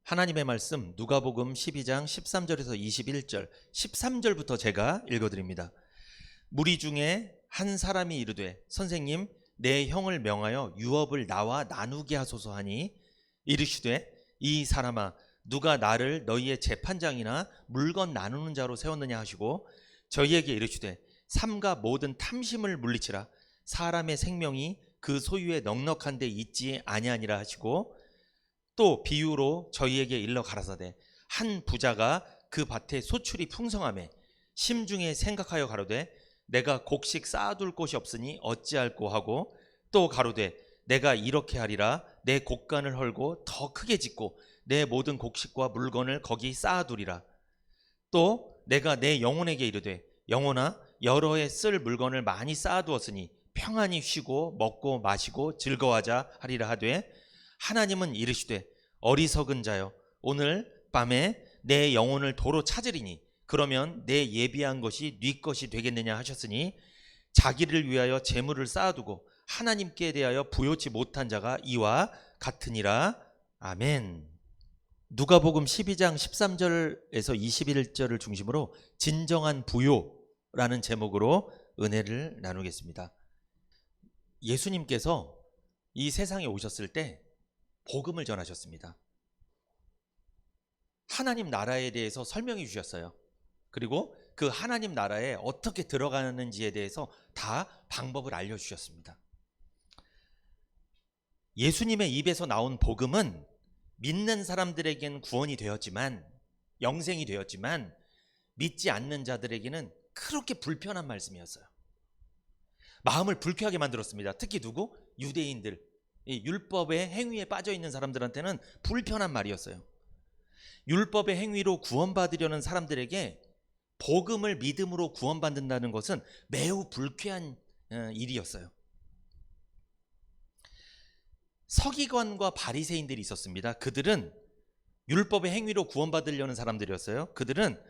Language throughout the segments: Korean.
하나님의 말씀 누가복음 12장 13절에서 21절, 13절부터 제가 읽어드립니다. 무리 중에 한 사람이 이르되 선생님 내 형을 명하여 유업을 나와 나누게 하소서 하니 이르시되 이 사람아 누가 나를 너희의 재판장이나 물건 나누는 자로 세웠느냐 하시고 저희에게 이르시되 삼가 모든 탐심을 물리치라 사람의 생명이 그 소유에 넉넉한 데 있지 아니하니라 하시고 또 비유로 저희에게 일러 가라사대 한 부자가 그 밭에 소출이 풍성하매 심중에 생각하여 가로되 내가 곡식 쌓아둘 곳이 없으니 어찌할꼬 하고 또 가로되 내가 이렇게 하리라 내 곡간을 헐고 더 크게 짓고 내 모든 곡식과 물건을 거기 쌓아두리라. 또 내가 내 영혼에게 이르되 영혼아 여러 해 쓸 물건을 많이 쌓아두었으니 평안히 쉬고 먹고 마시고 즐거워하자 하리라 하되 하나님은 이르시되 어리석은 자여 오늘 밤에 내 영혼을 도로 찾으리니 그러면 내 예비한 것이 네 것이 되겠느냐 하셨으니 자기를 위하여 재물을 쌓아두고 하나님께 대하여 부요치 못한 자가 이와 같으니라. 아멘. 누가복음 12장 13절에서 21절을 중심으로 진정한 부요라는 제목으로 은혜를 나누겠습니다. 예수님께서 이 세상에 오셨을 때 복음을 전하셨습니다. 하나님 나라에 대해서 설명해 주셨어요. 그리고 그 하나님 나라에 어떻게 들어가는지에 대해서 다 방법을 알려주셨습니다. 예수님의 입에서 나온 복음은 믿는 사람들에게는 구원이 되었지만 영생이 되었지만 믿지 않는 자들에게는 그렇게 불편한 말씀이었어요. 마음을 불쾌하게 만들었습니다. 특히 누구? 유대인들, 이 율법의 행위에 빠져 있는 사람들한테는 불편한 말이었어요. 율법의 행위로 구원받으려는 사람들에게 복음을 믿음으로 구원받는다는 것은 매우 불쾌한 일이었어요. 서기관과 바리새인들이 있었습니다. 그들은 율법의 행위로 구원받으려는 사람들이었어요. 그들은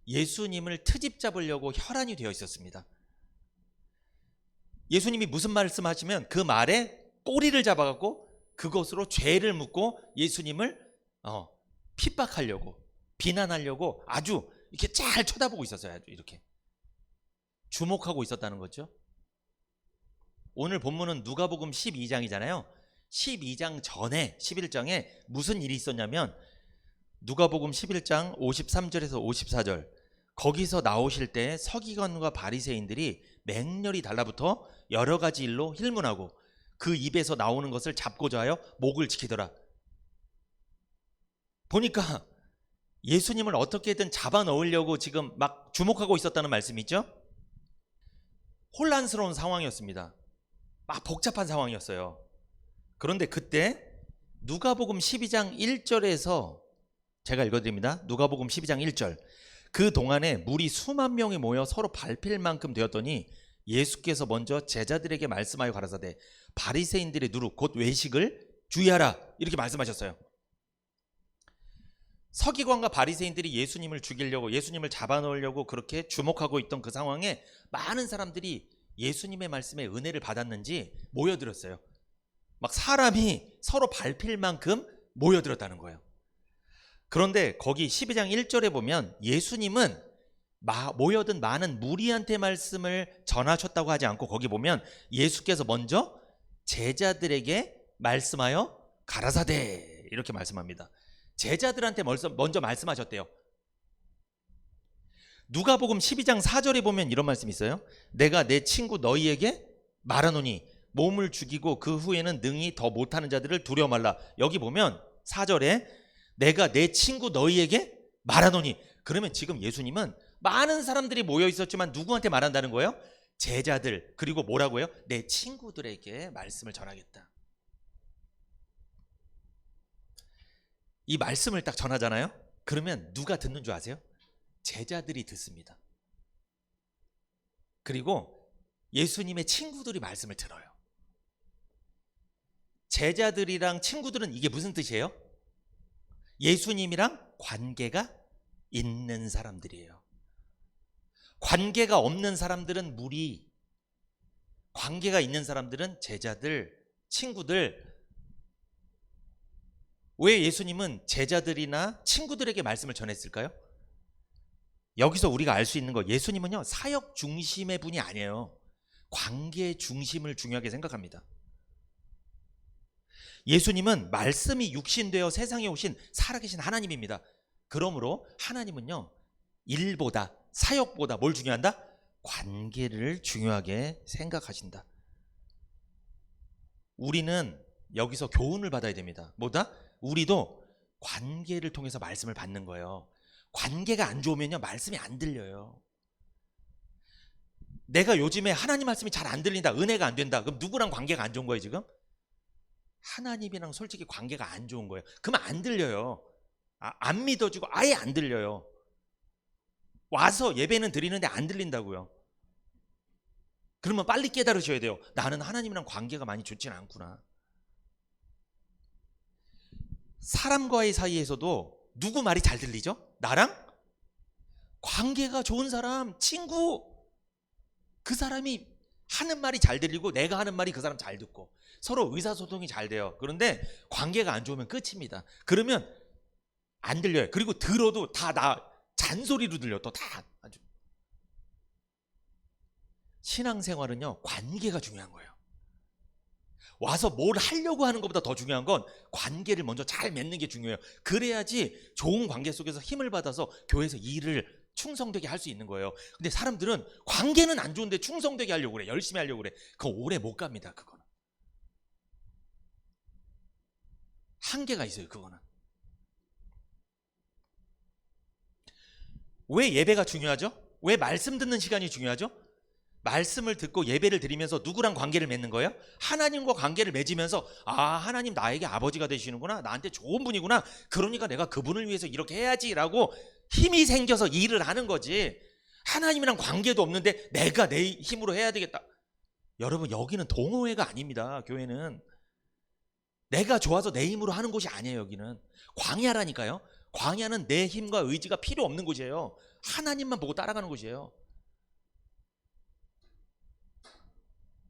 예수님을 트집 잡으려고 혈안이 되어 있었습니다. 예수님이 무슨 말씀하시면 그 말에 꼬리를 잡아갖고 그것으로 죄를 묻고 예수님을 핍박하려고 비난하려고 아주 이렇게 잘 쳐다보고 있었어요. 아주 이렇게 주목하고 있었다는 거죠. 오늘 본문은 누가복음 12장이잖아요. 12장 전에 11장에 무슨 일이 있었냐면 누가복음 11장 53절에서 54절 거기서 나오실 때 서기관과 바리새인들이 맹렬히 달라붙어 여러 가지 일로 힐문하고 그 입에서 나오는 것을 잡고자 하여 목을 지키더라. 보니까 예수님을 어떻게든 잡아 넣으려고 지금 막 주목하고 있었다는 말씀이죠. 혼란스러운 상황이었습니다. 막 복잡한 상황이었어요. 그런데 그때 누가복음 12장 1절에서 제가 읽어드립니다. 누가복음 12장 1절 그 동안에 무리 수만 명이 모여 서로 밟힐 만큼 되었더니 예수께서 먼저 제자들에게 말씀하여 가라사대 바리새인들의 누룩 곧 외식을 주의하라 이렇게 말씀하셨어요. 서기관과 바리새인들이 예수님을 죽이려고 예수님을 잡아놓으려고 그렇게 주목하고 있던 그 상황에 많은 사람들이 예수님의 말씀에 은혜를 받았는지 모여들었어요. 막 사람이 서로 밟힐 만큼 모여들었다는 거예요. 그런데 거기 12장 1절에 보면 예수님은 모여든 많은 무리한테 말씀을 전하셨다고 하지 않고 거기 보면 예수께서 먼저 제자들에게 말씀하여 가라사대 이렇게 말씀합니다. 제자들한테 먼저 말씀하셨대요. 누가복음 12장 4절에 보면 이런 말씀이 있어요. 내가 내 친구 너희에게 말하노니 몸을 죽이고 그 후에는 능히 더 못하는 자들을 두려워 말라. 여기 보면 4절에 내가 내 친구 너희에게 말하노니 그러면 지금 예수님은 많은 사람들이 모여 있었지만 누구한테 말한다는 거예요? 제자들 그리고 뭐라고요? 내 친구들에게 말씀을 전하겠다. 이 말씀을 딱 전하잖아요. 그러면 누가 듣는 줄 아세요? 제자들이 듣습니다. 그리고 예수님의 친구들이 말씀을 들어요. 제자들이랑 친구들은 이게 무슨 뜻이에요? 예수님이랑 관계가 있는 사람들이에요. 관계가 없는 사람들은 무리, 관계가 있는 사람들은 제자들, 친구들. 왜 예수님은 제자들이나 친구들에게 말씀을 전했을까요? 여기서 우리가 알 수 있는 거, 예수님은요 사역 중심의 분이 아니에요. 관계 중심을 중요하게 생각합니다. 예수님은 말씀이 육신되어 세상에 오신 살아계신 하나님입니다. 그러므로 하나님은요 일보다 사역보다 뭘 중요한다? 관계를 중요하게 생각하신다. 우리는 여기서 교훈을 받아야 됩니다. 뭐다? 우리도 관계를 통해서 말씀을 받는 거예요. 관계가 안 좋으면요 말씀이 안 들려요. 내가 요즘에 하나님 말씀이 잘 안 들린다, 은혜가 안 된다, 그럼 누구랑 관계가 안 좋은 거예요 지금? 하나님이랑 솔직히 관계가 안 좋은 거예요. 그러면 안 들려요. 안 믿어주고 아예 안 들려요. 와서 예배는 드리는데 안 들린다고요. 그러면 빨리 깨달으셔야 돼요. 나는 하나님이랑 관계가 많이 좋지는 않구나. 사람과의 사이에서도 누구 말이 잘 들리죠? 나랑 관계가 좋은 사람, 친구, 그 사람이 하는 말이 잘 들리고 내가 하는 말이 그 사람 잘 듣고 서로 의사소통이 잘 돼요. 그런데 관계가 안 좋으면 끝입니다. 그러면 안 들려요. 그리고 들어도 다 나 잔소리로 들려. 또 다 아주. 신앙생활은요 관계가 중요한 거예요. 와서 뭘 하려고 하는 것보다 더 중요한 건 관계를 먼저 잘 맺는 게 중요해요. 그래야지 좋은 관계 속에서 힘을 받아서 교회에서 일을 충성되게 할 수 있는 거예요. 근데 사람들은 관계는 안 좋은데 충성되게 하려고 그래. 열심히 하려고 그래. 그거 오래 못 갑니다. 그거는 한계가 있어요. 그거는. 왜 예배가 중요하죠? 왜 말씀 듣는 시간이 중요하죠? 말씀을 듣고 예배를 드리면서 누구랑 관계를 맺는 거예요? 하나님과 관계를 맺으면서 하나님 나에게 아버지가 되시는구나, 나한테 좋은 분이구나, 그러니까 내가 그분을 위해서 이렇게 해야지라고 힘이 생겨서 일을 하는 거지. 하나님이랑 관계도 없는데 내가 내 힘으로 해야 되겠다. 여러분 여기는 동호회가 아닙니다. 교회는 내가 좋아서 내 힘으로 하는 곳이 아니에요. 여기는 광야라니까요. 광야는 내 힘과 의지가 필요 없는 곳이에요. 하나님만 보고 따라가는 곳이에요.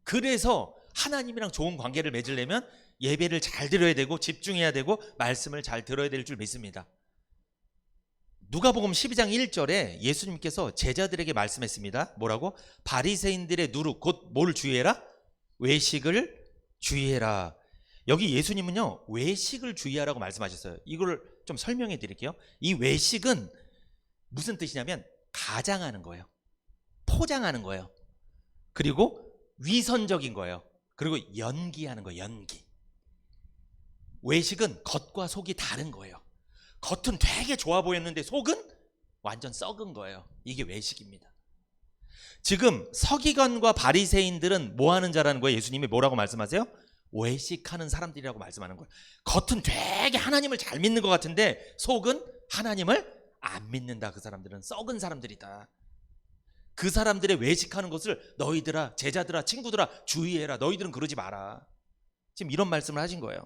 그래서 하나님이랑 좋은 관계를 맺으려면 예배를 잘 들어야 되고 집중해야 되고 말씀을 잘 들어야 될 줄 믿습니다. 누가복음 12장 1절에 예수님께서 제자들에게 말씀했습니다. 뭐라고? 바리새인들의 누룩 곧 뭘 주의해라? 외식을 주의해라. 여기 예수님은요 외식을 주의하라고 말씀하셨어요. 이걸 좀 설명해 드릴게요. 이 외식은 무슨 뜻이냐면 가장하는 거예요. 포장하는 거예요. 그리고 위선적인 거예요. 그리고 연기하는 거예요. 연기. 외식은 겉과 속이 다른 거예요. 겉은 되게 좋아 보였는데 속은 완전 썩은 거예요. 이게 외식입니다. 지금 서기관과 바리새인들은 뭐 하는 자라는 거예요? 예수님이 뭐라고 말씀하세요? 외식하는 사람들이라고 말씀하는 거예요. 겉은 되게 하나님을 잘 믿는 것 같은데 속은 하나님을 안 믿는다. 그 사람들은 썩은 사람들이다. 그 사람들의 외식하는 것을 너희들아, 제자들아, 친구들아 주의해라. 너희들은 그러지 마라. 지금 이런 말씀을 하신 거예요.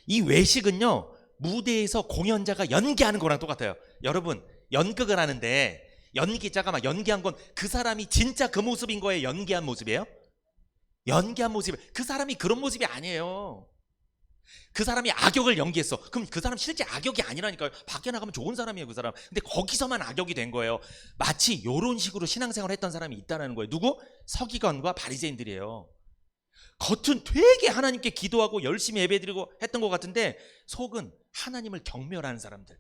이 외식은요 무대에서 공연자가 연기하는 거랑 똑같아요. 여러분 연극을 하는데 연기자가 막 연기한 건 그 사람이 진짜 그 모습인 거예요? 연기한 모습이에요? 연기한 모습. 그 사람이 그런 모습이 아니에요. 그 사람이 악역을 연기했어. 그럼 그 사람 실제 악역이 아니라니까요. 밖에 나가면 좋은 사람이에요 그 사람. 근데 거기서만 악역이 된 거예요. 마치 이런 식으로 신앙생활을 했던 사람이 있다는 거예요. 누구? 서기관과 바리새인들이에요. 겉은 되게 하나님께 기도하고 열심히 예배드리고 했던 것 같은데 속은 하나님을 경멸하는 사람들.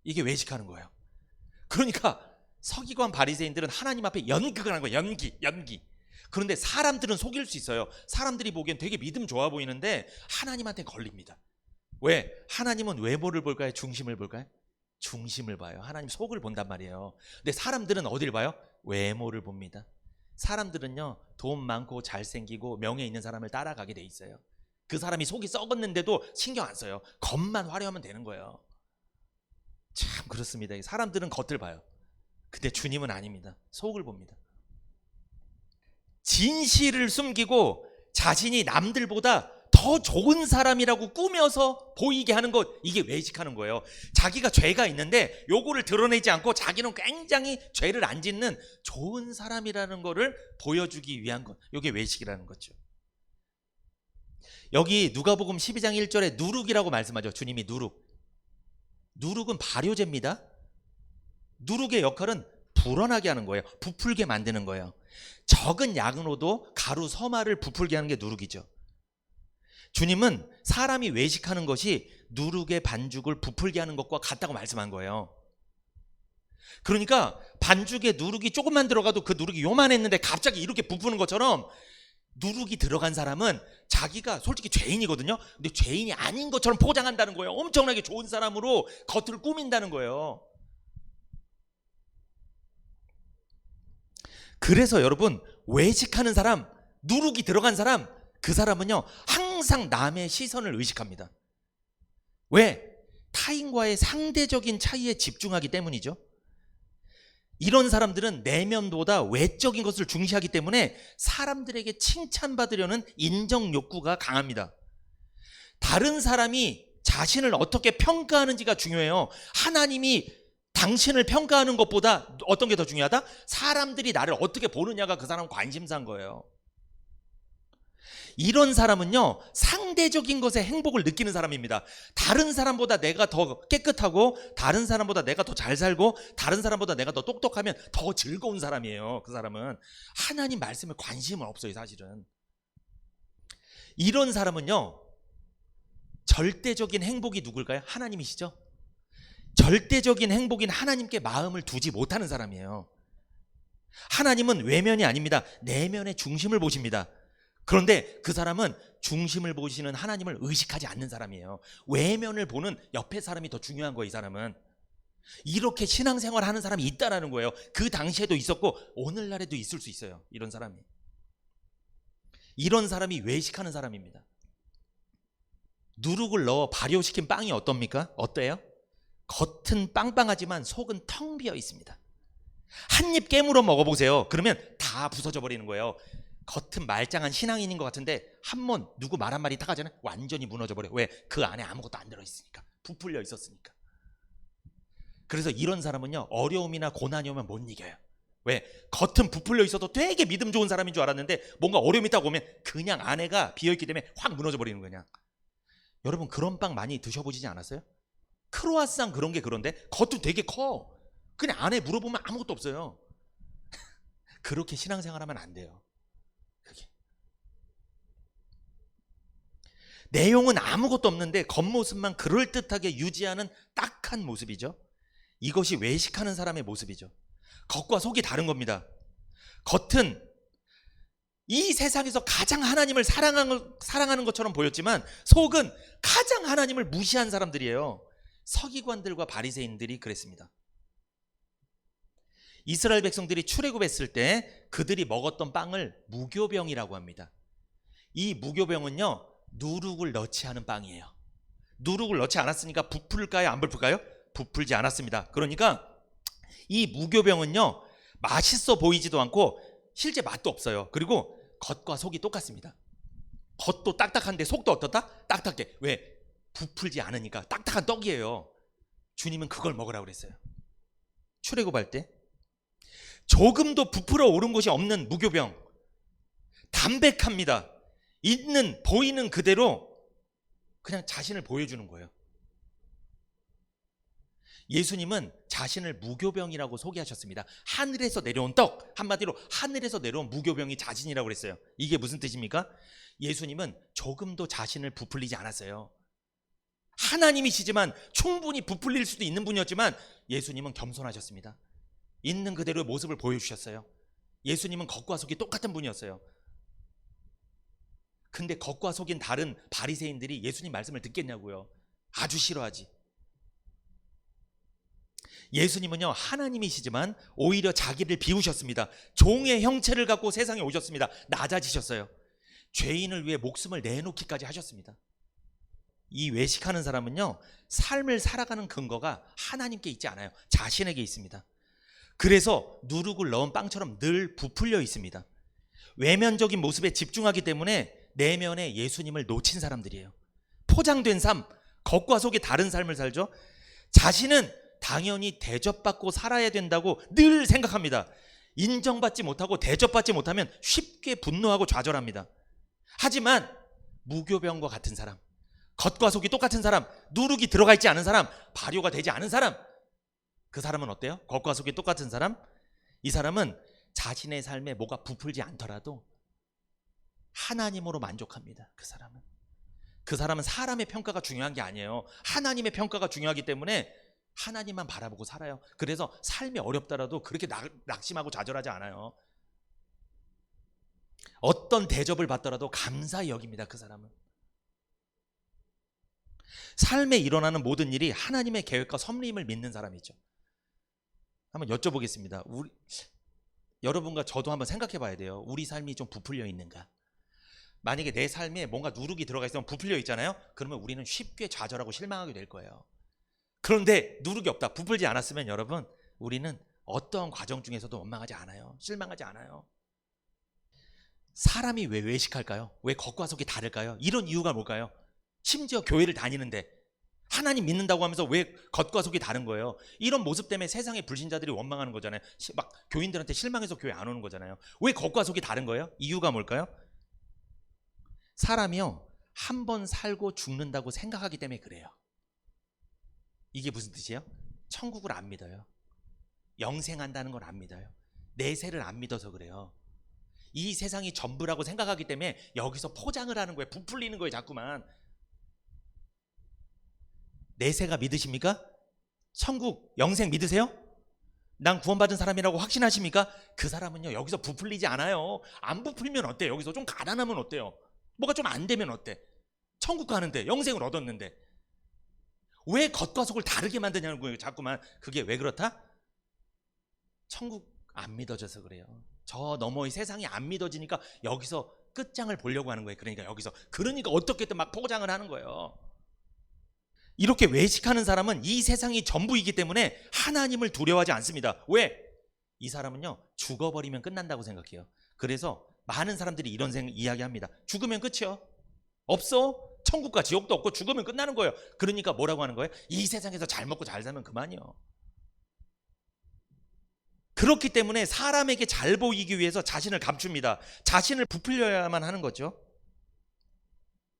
이게 외식하는 거예요. 그러니까 서기관 바리새인들은 하나님 앞에 연극을 하는 거예요. 연기. 그런데 사람들은 속일 수 있어요. 사람들이 보기엔 되게 믿음 좋아 보이는데 하나님한테 걸립니다. 왜? 하나님은 외모를 볼까요? 중심을 볼까요? 중심을 봐요. 하나님 속을 본단 말이에요. 근데 사람들은 어디를 봐요? 외모를 봅니다. 사람들은요 돈 많고 잘생기고 명예 있는 사람을 따라가게 돼 있어요. 그 사람이 속이 썩었는데도 신경 안 써요. 겉만 화려하면 되는 거예요. 참 그렇습니다. 사람들은 겉을 봐요. 근데 주님은 아닙니다. 속을 봅니다. 진실을 숨기고 자신이 남들보다 더 좋은 사람이라고 꾸며서 보이게 하는 것, 이게 외식하는 거예요. 자기가 죄가 있는데 요거를 드러내지 않고 자기는 굉장히 죄를 안 짓는 좋은 사람이라는 거를 보여주기 위한 것, 이게 외식이라는 거죠. 여기 누가복음 12장 1절에 누룩이라고 말씀하죠. 주님이 누룩. 누룩은 발효제입니다. 누룩의 역할은 불어나게 하는 거예요. 부풀게 만드는 거예요. 적은 양으로도 가루 서말을 부풀게 하는 게 누룩이죠. 주님은 사람이 외식하는 것이 누룩의 반죽을 부풀게 하는 것과 같다고 말씀한 거예요. 그러니까 반죽에 누룩이 조금만 들어가도 그 누룩이 요만했는데 갑자기 이렇게 부푸는 것처럼 누룩이 들어간 사람은 자기가 솔직히 죄인이거든요. 근데 죄인이 아닌 것처럼 포장한다는 거예요. 엄청나게 좋은 사람으로 겉을 꾸민다는 거예요. 그래서 여러분, 외식하는 사람, 누룩이 들어간 사람, 그 사람은요 항상 남의 시선을 의식합니다. 왜? 타인과의 상대적인 차이에 집중하기 때문이죠. 이런 사람들은 내면보다 외적인 것을 중시하기 때문에 사람들에게 칭찬받으려는 인정 욕구가 강합니다. 다른 사람이 자신을 어떻게 평가하는지가 중요해요. 하나님이 당신을 평가하는 것보다 어떤 게 더 중요하다? 사람들이 나를 어떻게 보느냐가 그 사람 관심사인 거예요. 이런 사람은요 상대적인 것에 행복을 느끼는 사람입니다. 다른 사람보다 내가 더 깨끗하고, 다른 사람보다 내가 더 잘 살고, 다른 사람보다 내가 더 똑똑하면 더 즐거운 사람이에요. 그 사람은 하나님 말씀에 관심은 없어요. 사실은 이런 사람은요 절대적인 행복이 누굴까요? 하나님이시죠. 절대적인 행복인 하나님께 마음을 두지 못하는 사람이에요. 하나님은 외면이 아닙니다. 내면의 중심을 보십니다. 그런데 그 사람은 중심을 보시는 하나님을 의식하지 않는 사람이에요. 외면을 보는 옆에 사람이 더 중요한 거예요. 이 사람은 이렇게 신앙생활 하는 사람이 있다라는 거예요. 그 당시에도 있었고 오늘날에도 있을 수 있어요. 이런 사람이 외식하는 사람입니다. 누룩을 넣어 발효시킨 빵이 어떻습니까? 어때요? 겉은 빵빵하지만 속은 텅 비어 있습니다. 한 입 깨물어 먹어보세요. 그러면 다 부서져 버리는 거예요. 겉은 말짱한 신앙인인 것 같은데 한번 누구 말 한마디 딱 하잖아요. 완전히 무너져 버려요. 왜? 그 안에 아무것도 안 들어있으니까. 부풀려 있었으니까. 그래서 이런 사람은요 어려움이나 고난이 오면 못 이겨요. 왜? 겉은 부풀려 있어도 되게 믿음 좋은 사람인 줄 알았는데 뭔가 어려움이 딱 오면 그냥 안에가 비어있기 때문에 확 무너져 버리는 거냐. 여러분 그런 빵 많이 드셔보시지 않았어요? 크로아상 그런 게 그런데 겉도 되게 커. 그냥 안에 물어보면 아무것도 없어요. 그렇게 신앙생활하면 안 돼요. 내용은 아무것도 없는데 겉모습만 그럴듯하게 유지하는 딱한 모습이죠. 이것이 외식하는 사람의 모습이죠. 겉과 속이 다른 겁니다. 겉은 이 세상에서 가장 하나님을 사랑하는 것처럼 보였지만 속은 가장 하나님을 무시한 사람들이에요. 서기관들과 바리새인들이 그랬습니다. 이스라엘 백성들이 출애굽했을 때 그들이 먹었던 빵을 무교병이라고 합니다. 이 무교병은요 누룩을 넣지 않은 빵이에요. 누룩을 넣지 않았으니까 부풀까요? 안 부풀까요? 부풀지 않았습니다. 그러니까 이 무교병은요 맛있어 보이지도 않고 실제 맛도 없어요. 그리고 겉과 속이 똑같습니다. 겉도 딱딱한데 속도 어떻다? 딱딱해. 왜? 부풀지 않으니까 딱딱한 떡이에요. 주님은 그걸 먹으라고 그랬어요. 출애굽할 때 조금도 부풀어 오른 것이 없는 무교병, 담백합니다. 보이는 그대로 그냥 자신을 보여주는 거예요. 예수님은 자신을 무교병이라고 소개하셨습니다. 하늘에서 내려온 떡, 한마디로 하늘에서 내려온 무교병이 자신이라고 그랬어요. 이게 무슨 뜻입니까? 예수님은 조금도 자신을 부풀리지 않았어요. 하나님이시지만 충분히 부풀릴 수도 있는 분이었지만 예수님은 겸손하셨습니다. 있는 그대로의 모습을 보여주셨어요. 예수님은 겉과 속이 똑같은 분이었어요. 근데 겉과 속인 다른 바리새인들이 예수님 말씀을 듣겠냐고요. 아주 싫어하지. 예수님은요 하나님이시지만 오히려 자기를 비우셨습니다. 종의 형체를 갖고 세상에 오셨습니다. 낮아지셨어요. 죄인을 위해 목숨을 내놓기까지 하셨습니다. 이 외식하는 사람은요 삶을 살아가는 근거가 하나님께 있지 않아요. 자신에게 있습니다. 그래서 누룩을 넣은 빵처럼 늘 부풀려 있습니다. 외면적인 모습에 집중하기 때문에 내면에 예수님을 놓친 사람들이에요. 포장된 삶, 겉과 속이 다른 삶을 살죠. 자신은 당연히 대접받고 살아야 된다고 늘 생각합니다. 인정받지 못하고 대접받지 못하면 쉽게 분노하고 좌절합니다. 하지만 무교병과 같은 사람, 겉과 속이 똑같은 사람, 누룩이 들어가 있지 않은 사람, 발효가 되지 않은 사람, 그 사람은 어때요? 겉과 속이 똑같은 사람? 이 사람은 자신의 삶에 뭐가 부풀지 않더라도 하나님으로 만족합니다. 그 사람은 사람의 평가가 중요한 게 아니에요. 하나님의 평가가 중요하기 때문에 하나님만 바라보고 살아요. 그래서 삶이 어렵더라도 그렇게 낙심하고 좌절하지 않아요. 어떤 대접을 받더라도 감사히 여깁니다. 그 사람은. 삶에 일어나는 모든 일이 하나님의 계획과 섭리임을 믿는 사람이죠. 한번 여쭤보겠습니다. 여러분과 저도 한번 생각해 봐야 돼요. 우리 삶이 좀 부풀려 있는가? 만약에 내 삶에 뭔가 누룩이 들어가 있으면 부풀려 있잖아요. 그러면 우리는 쉽게 좌절하고 실망하게 될 거예요. 그런데 누룩이 없다, 부풀지 않았으면 여러분, 우리는 어떠한 과정 중에서도 원망하지 않아요. 실망하지 않아요. 사람이 왜 외식할까요? 왜 겉과 속이 다를까요? 이런 이유가 뭘까요? 심지어 교회를 다니는데 하나님 믿는다고 하면서 왜 겉과 속이 다른 거예요? 이런 모습 때문에 세상의 불신자들이 원망하는 거잖아요. 막 교인들한테 실망해서 교회 안 오는 거잖아요. 왜 겉과 속이 다른 거예요? 이유가 뭘까요? 사람이요, 한 번 살고 죽는다고 생각하기 때문에 그래요. 이게 무슨 뜻이에요? 천국을 안 믿어요. 영생한다는 걸 안 믿어요. 내세를 안 믿어서 그래요. 이 세상이 전부라고 생각하기 때문에 여기서 포장을 하는 거예요. 부풀리는 거예요. 자꾸만. 내세가 믿으십니까? 천국, 영생 믿으세요? 난 구원받은 사람이라고 확신하십니까? 그 사람은요, 여기서 부풀리지 않아요. 안 부풀면 어때? 여기서 좀 가난하면 어때요? 뭐가 좀 안 되면 어때? 천국 가는데, 영생을 얻었는데 왜 겉과 속을 다르게 만드냐는 거예요. 자꾸만. 그게 왜 그렇다? 천국 안 믿어져서 그래요. 저 너머의 세상이 안 믿어지니까 여기서 끝장을 보려고 하는 거예요. 그러니까 어떻게든 막 포장을 하는 거예요. 이렇게 외식하는 사람은 이 세상이 전부이기 때문에 하나님을 두려워하지 않습니다. 왜? 이 사람은요, 죽어버리면 끝난다고 생각해요. 그래서 많은 사람들이 이런 이야기합니다. 죽으면 끝이요. 없어. 천국과 지옥도 없고 죽으면 끝나는 거예요. 그러니까 뭐라고 하는 거예요? 이 세상에서 잘 먹고 잘 살면 그만이요. 그렇기 때문에 사람에게 잘 보이기 위해서 자신을 감춥니다. 자신을 부풀려야만 하는 거죠.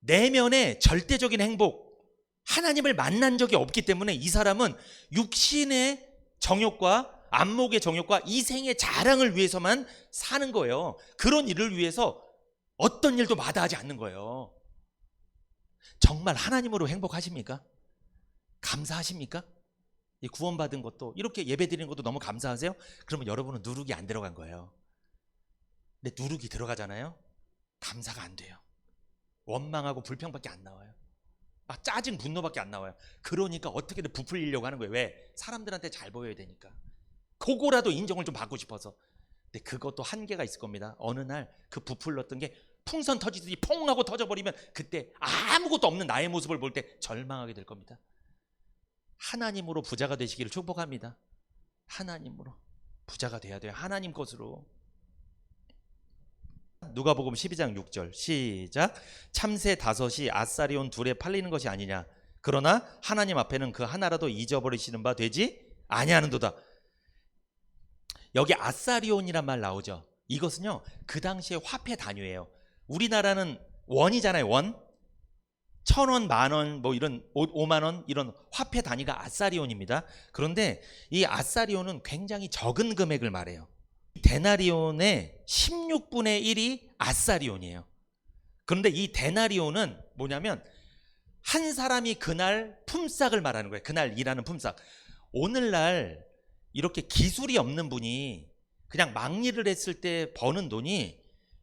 내면의 절대적인 행복, 하나님을 만난 적이 없기 때문에 이 사람은 육신의 정욕과 안목의 정욕과 이생의 자랑을 위해서만 사는 거예요. 그런 일을 위해서 어떤 일도 마다하지 않는 거예요. 정말 하나님으로 행복하십니까? 감사하십니까? 이 구원받은 것도, 이렇게 예배드리는 것도 너무 감사하세요? 그러면 여러분은 누룩이 안 들어간 거예요. 근데 누룩이 들어가잖아요. 감사가 안 돼요. 원망하고 불평밖에 안 나와요. 막 짜증, 분노밖에 안 나와요. 그러니까 어떻게든 부풀리려고 하는 거예요. 왜? 사람들한테 잘 보여야 되니까. 그거라도 인정을 좀 받고 싶어서. 근데 그것도 한계가 있을 겁니다. 어느 날 그 부풀렀던 게 풍선 터지듯이 퐁 하고 터져버리면 그때 아무것도 없는 나의 모습을 볼 때 절망하게 될 겁니다. 하나님으로 부자가 되시기를 축복합니다. 하나님으로 부자가 돼야 돼요. 하나님 것으로. 누가복음 12장 6절 시작. 참새 5이 아사리온 2에 팔리는 것이 아니냐. 그러나 하나님 앞에는 그 하나라도 잊어버리시는 바 되지 아니하는도다. 여기 아사리온이란 말 나오죠. 이것은요, 그 당시에 화폐 단위예요. 우리나라는 원이잖아요. 원. 1,000원, 만원, 뭐 이런 5만원 이런 화폐 단위가 아사리온입니다. 그런데 이 아사리온은 굉장히 적은 금액을 말해요. 데나리온의 16분의 1이 아사리온이에요. 그런데 이 데나리온은 뭐냐면 한 사람이 그날 품삯을 말하는 거예요. 그날 일하는 품삯. 오늘날 이렇게 기술이 없는 분이 그냥 막일을 했을 때 버는 돈이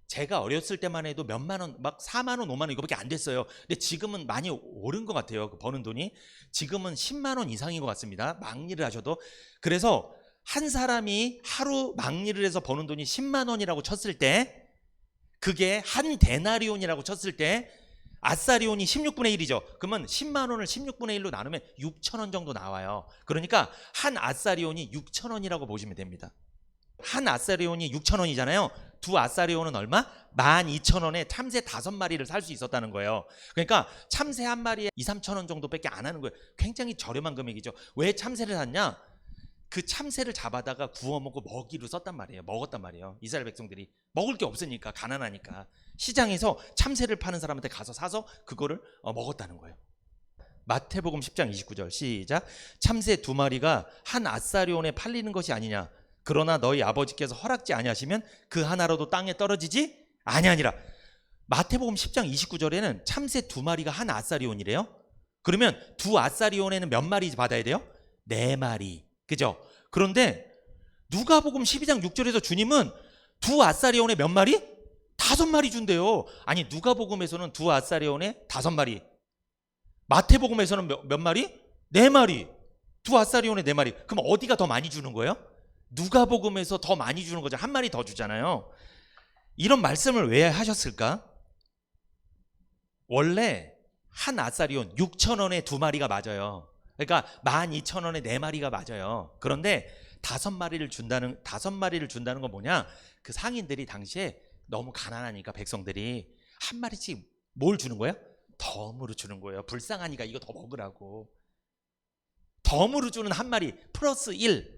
제가 어렸을 때만 해도 몇만 원, 막 4만 원, 5만 원 이거밖에 안 됐어요. 근데 지금은 많이 오른 것 같아요. 그 버는 돈이. 지금은 10만 원 이상인 것 같습니다. 막일을 하셔도. 그래서 한 사람이 하루 막일을 해서 버는 돈이 10만 원이라고 쳤을 때, 그게 한 데나리온이라고 쳤을 때 아사리온이 16분의 1이죠. 그러면 10만 원을 16분의 1로 나누면 6천 원 정도 나와요. 그러니까 한 아사리온이 6천 원이라고 보시면 됩니다. 한 아사리온이 6천 원이잖아요. 두 아사리온은 얼마? 12,000원에 참새 5마리를 살 수 있었다는 거예요. 그러니까 참새 한 마리에 2, 3천 원 정도밖에 안 하는 거예요. 굉장히 저렴한 금액이죠. 왜 참새를 샀냐? 그 참새를 잡아다가 구워 먹고 먹이로 썼단 말이에요. 먹었단 말이에요. 이스라엘 백성들이 먹을 게 없으니까, 가난하니까. 시장에서 참새를 파는 사람한테 가서 사서 그거를 먹었다는 거예요. 마태복음 10장 29절 시작. 참새 2마리가 한 아사리온에 팔리는 것이 아니냐. 그러나 너희 아버지께서 허락지 아니하시면 그 하나라도 땅에 떨어지지 아니하니라. 마태복음 10장 29절에는 참새 2마리가 한 아사리온이래요. 그러면 2 아사리온에는 몇 마리 받아야 돼요? 4마리. 그죠? 그런데 누가복음 12장 6절에서 주님은 2 아사리온에 몇 마리? 5마리 준대요. 아니 누가복음에서는 2 아사리온에 5마리, 마태복음에서는 몇 마리? 4마리. 2 아사리온에 4마리. 그럼 어디가 더 많이 주는 거예요? 누가복음에서 더 많이 주는 거죠. 1마리 더 주잖아요. 이런 말씀을 왜 하셨을까? 원래 한 아사리온 6,000원에 2마리가 맞아요. 그러니까 12,000원에 4마리가 맞아요. 그런데 5마리를 준다는 건 뭐냐? 그 상인들이 당시에 너무 가난하니까 백성들이 한 마리씩 뭘 주는 거예요? 덤으로 주는 거예요. 불쌍하니까 이거 더 먹으라고. 덤으로 주는 1마리 플러스 1.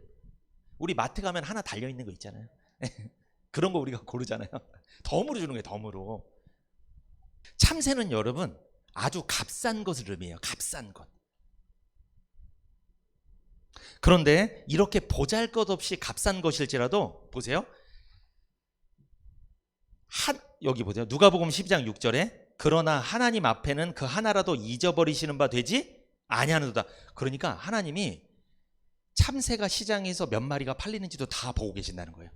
우리 마트 가면 하나 달려있는 거 있잖아요. 그런 거 우리가 고르잖아요. 덤으로 주는 거예요. 덤으로. 참새는 여러분 아주 값싼 것을 의미해요. 값싼 것. 그런데 이렇게 보잘것없이 값싼 것일지라도 보세요. 여기 보세요. 누가복음 12장 6절에 그러나 하나님 앞에는 그 하나라도 잊어버리시는 바 되지 아니하는도다. 그러니까 하나님이 참새가 시장에서 몇 마리가 팔리는지도 다 보고 계신다는 거예요.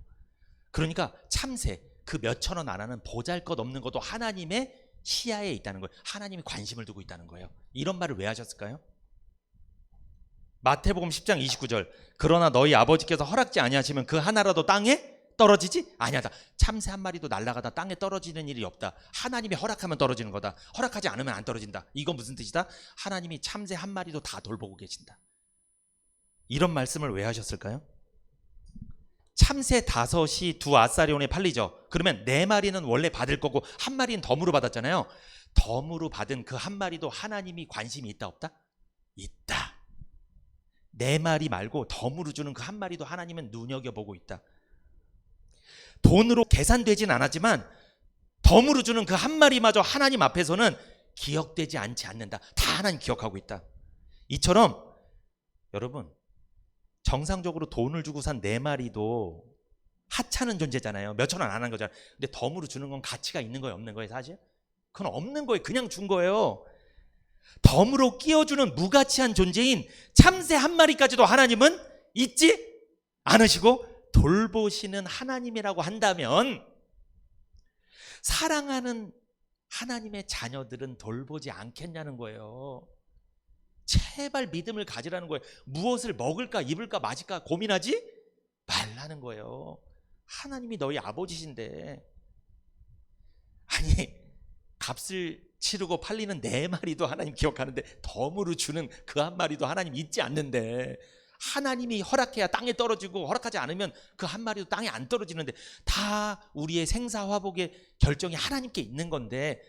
그러니까 참새 그 몇천 원 안 하는 보잘것없는 것도 하나님의 시야에 있다는 거예요. 하나님이 관심을 두고 있다는 거예요. 이런 말을 왜 하셨을까요? 마태복음 10장 29절 그러나 너희 아버지께서 허락지 아니하시면 그 하나라도 땅에 떨어지지 아니하다. 참새 1마리도 날아가다 땅에 떨어지는 일이 없다. 하나님이 허락하면 떨어지는 거다. 허락하지 않으면 안 떨어진다. 이건 무슨 뜻이다? 하나님이 참새 1마리도 다 돌보고 계신다. 이런 말씀을 왜 하셨을까요? 참새 5이 2 아사리온에 팔리죠. 그러면 4마리는 원래 받을 거고 1마리는 덤으로 받았잖아요. 덤으로 받은 그 1마리도 하나님이 관심이 있다 없다? 있다. 4마리 말고 덤으로 주는 그 1마리도 하나님은 눈여겨보고 있다. 돈으로 계산되진 않았지만 덤으로 주는 그 1마리마저 하나님 앞에서는 기억되지 않는다. 다 하나님 기억하고 있다. 이처럼 여러분 정상적으로 돈을 주고 산 4마리도 하찮은 존재잖아요. 몇천 원 안 한 거잖아요. 근데 덤으로 주는 건 가치가 있는 거예요, 없는 거예요, 사실? 그건 없는 거예요. 그냥 준 거예요. 덤으로 끼워주는 무가치한 존재인 참새 1마리까지도 하나님은 잊지 않으시고 돌보시는 하나님이라고 한다면 사랑하는 하나님의 자녀들은 돌보지 않겠냐는 거예요. 제발 믿음을 가지라는 거예요. 무엇을 먹을까 입을까 마실까 고민하지 말라는 거예요. 하나님이 너희 아버지신데 아니 값을 치르고 팔리는 4마리도 하나님 기억하는데 덤으로 주는 그 1마리도 하나님 잊지 않는데 하나님이 허락해야 땅에 떨어지고 허락하지 않으면 그 1마리도 땅에 안 떨어지는데 다 우리의 생사화복의 결정이 하나님께 있는 건데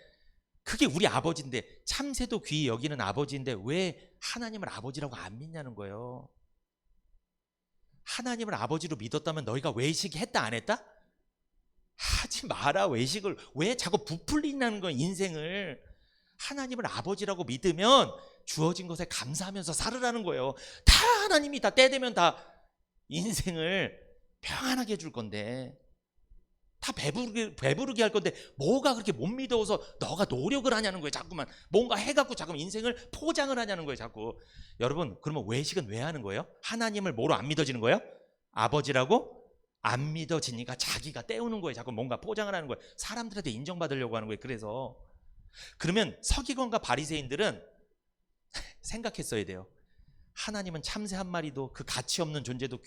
그게 우리 아버지인데 참새도 귀히 여기는 아버지인데 왜 하나님을 아버지라고 안 믿냐는 거예요. 하나님을 아버지로 믿었다면 너희가 외식했다 안 했다? 하지 마라. 외식을 왜 자꾸 부풀리냐는 거예요. 인생을 하나님을 아버지라고 믿으면 주어진 것에 감사하면서 살으라는 거예요. 다 하나님이 다 때 되면 다 인생을 평안하게 해줄 건데 다 배부르게 할 건데 뭐가 그렇게 못 믿어서 너가 노력을 하냐는 거예요. 자꾸만 뭔가 해갖고 자꾸만 인생을 포장을 하냐는 거예요. 자꾸. 여러분 그러면 외식은 왜 하는 거예요? 하나님을 뭐로 안 믿어지는 거예요? 아버지라고 안 믿어지니까 자기가 때우는 거예요. 자꾸 뭔가 포장을 하는 거예요. 사람들한테 인정받으려고 하는 거예요. 그래서 그러면 서기관과 바리새인들은 생각했어야 돼요. 하나님은 참새 1마리도 그 가치 없는 존재도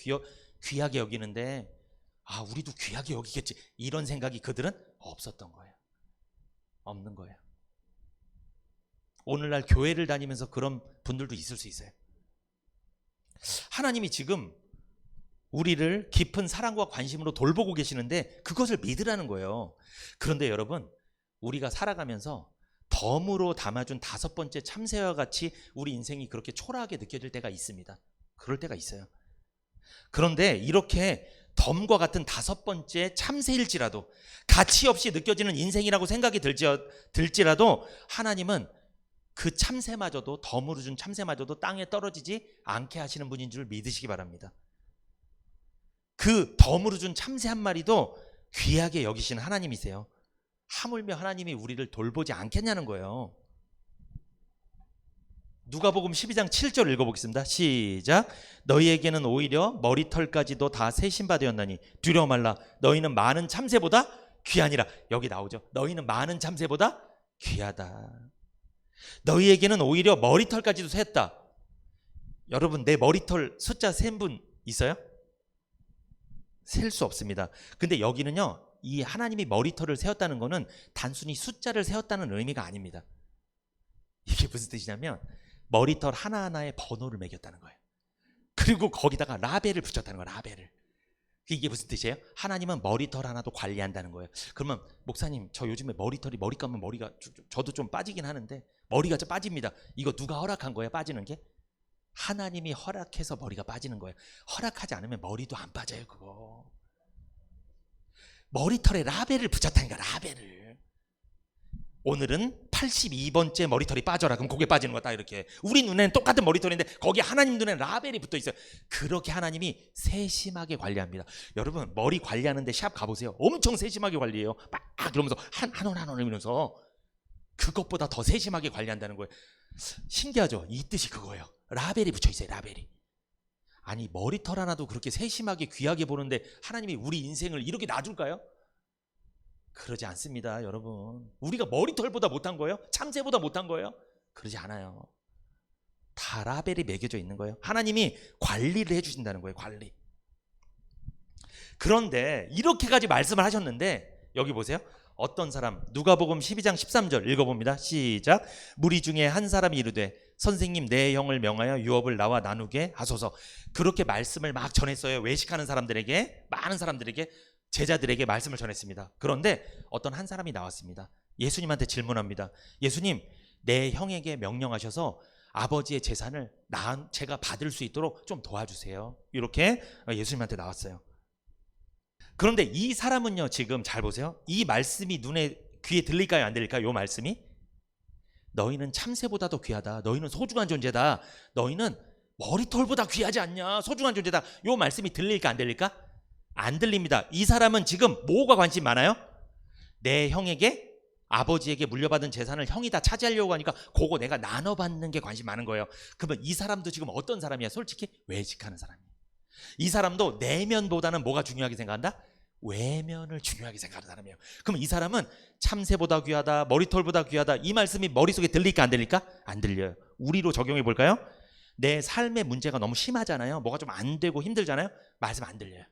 귀하게 여기는데 우리도 귀하게 여기겠지. 이런 생각이 그들은 없었던 거예요. 없는 거예요. 오늘날 교회를 다니면서 그런 분들도 있을 수 있어요. 하나님이 지금 우리를 깊은 사랑과 관심으로 돌보고 계시는데 그것을 믿으라는 거예요. 그런데 여러분 우리가 살아가면서 덤으로 담아준 5번째 참새와 같이 우리 인생이 그렇게 초라하게 느껴질 때가 있습니다. 그럴 때가 있어요. 그런데 이렇게 덤과 같은 5번째 참새일지라도, 가치 없이 느껴지는 인생이라고 생각이 들지라도 하나님은 그 참새마저도, 덤으로 준 참새마저도 땅에 떨어지지 않게 하시는 분인 줄 믿으시기 바랍니다. 그 덤으로 준 참새 한 마리도 귀하게 여기시는 하나님이세요. 하물며 하나님이 우리를 돌보지 않겠냐는 거예요. 누가복음 12장 7절 읽어보겠습니다. 시작. 너희에게는 오히려 머리털까지도 다 세신 바 되었나니 두려워 말라. 너희는 많은 참새보다 귀하니라. 여기 나오죠. 너희는 많은 참새보다 귀하다. 너희에게는 오히려 머리털까지도 셌다. 여러분, 내 머리털 숫자 센 분 있어요? 셀 수 없습니다. 근데 여기는요, 이 하나님이 머리털을 세웠다는 거는 단순히 숫자를 세웠다는 의미가 아닙니다. 이게 무슨 뜻이냐면 머리털 하나하나에 번호를 매겼다는 거예요. 그리고 거기다가 라벨을 붙였다는 거예요. 라벨을. 이게 무슨 뜻이에요? 하나님은 머리털 하나도 관리한다는 거예요. 그러면 목사님, 저 요즘에 머리 감으면 머리가, 저도 좀 빠지긴 하는데 머리가 좀 빠집니다. 이거 누가 허락한 거예요? 빠지는 게? 하나님이 허락해서 머리가 빠지는 거예요. 허락하지 않으면 머리도 안 빠져요. 그거 머리털에 라벨을 붙였다니까. 라벨을. 오늘은 82번째 머리털이 빠져라. 그럼 그게 빠지는 거다. 이렇게 우리 눈에는 똑같은 머리털인데 거기 하나님 눈에는 라벨이 붙어 있어요. 그렇게 하나님이 세심하게 관리합니다. 여러분, 머리 관리하는데 샵 가보세요. 엄청 세심하게 관리해요. 막 그러면서 한 올 이러면서 그것보다 더 세심하게 관리한다는 거예요. 신기하죠? 이 뜻이 그거예요. 라벨이 붙여 있어요. 라벨이. 아니, 머리털 하나도 그렇게 세심하게 귀하게 보는데 하나님이 우리 인생을 이렇게 놔줄까요? 그러지 않습니다. 여러분, 우리가 머리털보다 못한 거예요? 참새보다 못한 거예요? 그러지 않아요. 다 라벨이 매겨져 있는 거예요. 하나님이 관리를 해주신다는 거예요. 관리. 그런데 이렇게까지 말씀을 하셨는데 여기 보세요. 어떤 사람, 누가복음 12장 13절 읽어봅니다. 시작. 무리 중에 한 사람이 이르되 선생님, 내 형을 명하여 유업을 나와 나누게 하소서. 그렇게 말씀을 막 전했어요. 외식하는 사람들에게, 많은 사람들에게, 제자들에게 말씀을 전했습니다. 그런데 어떤 한 사람이 나왔습니다. 예수님한테 질문합니다. 예수님, 내 형에게 명령하셔서 아버지의 재산을 제가 받을 수 있도록 좀 도와주세요. 이렇게 예수님한테 나왔어요. 그런데 이 사람은요, 지금 잘 보세요. 이 말씀이 귀에 들릴까요? 안 들릴까요? 이 말씀이 너희는 참새보다도 귀하다. 너희는 소중한 존재다. 너희는 머리털보다 귀하지 않냐. 소중한 존재다. 이 말씀이 들릴까 안 들릴까? 안 들립니다. 이 사람은 지금 뭐가 관심 많아요? 내 형에게, 아버지에게 물려받은 재산을 형이 다 차지하려고 하니까 그거 내가 나눠받는 게 관심 많은 거예요. 그러면 이 사람도 지금 어떤 사람이야? 솔직히 외식하는 사람이에요. 이 사람도 내면보다는 뭐가 중요하게 생각한다? 외면을 중요하게 생각하는 사람이에요. 그럼 이 사람은 참새보다 귀하다, 머리털보다 귀하다, 이 말씀이 머릿속에 들릴까 안 들릴까? 안 들려요. 우리로 적용해 볼까요? 내 삶의 문제가 너무 심하잖아요. 뭐가 좀 안 되고 힘들잖아요. 말씀 안 들려요.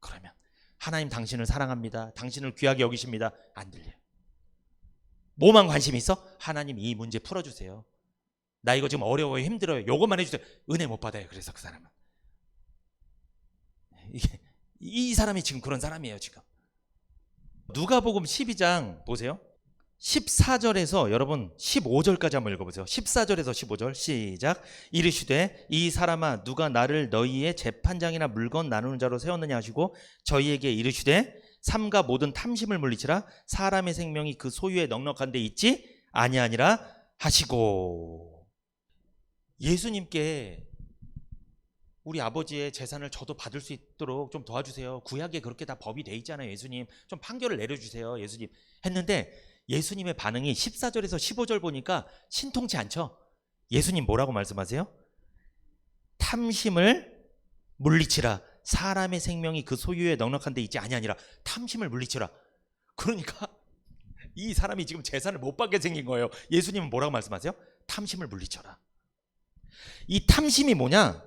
그러면 하나님 당신을 사랑합니다. 당신을 귀하게 여기십니다. 안 들려요. 뭐만 관심이 있어? 하나님 이 문제 풀어주세요. 나 이거 지금 어려워요. 힘들어요. 요것만 해주세요. 은혜 못 받아요. 그래서 그 사람은. 이 사람이 지금 그런 사람이에요. 지금 누가복음 12장 보세요. 14절에서 여러분 15절까지 한번 읽어보세요. 14절에서 15절 시작. 이르시되 이 사람아, 누가 나를 너희의 재판장이나 물건 나누는 자로 세웠느냐 하시고 저희에게 이르시되 삼가 모든 탐심을 물리치라. 사람의 생명이 그 소유에 넉넉한 데 있지 아니하니라 하시고. 예수님께 우리 아버지의 재산을 저도 받을 수 있도록 좀 도와주세요. 구약에 그렇게 다 법이 돼 있잖아요. 예수님 좀 판결을 내려주세요. 예수님 했는데 예수님의 반응이 14절에서 15절 보니까 신통치 않죠. 예수님 뭐라고 말씀하세요? 탐심을 물리치라. 사람의 생명이 그 소유에 넉넉한 데 있지 아니하니라. 탐심을 물리치라. 그러니까 이 사람이 지금 재산을 못 받게 생긴 거예요. 예수님은 뭐라고 말씀하세요? 탐심을 물리쳐라. 이 탐심이 뭐냐?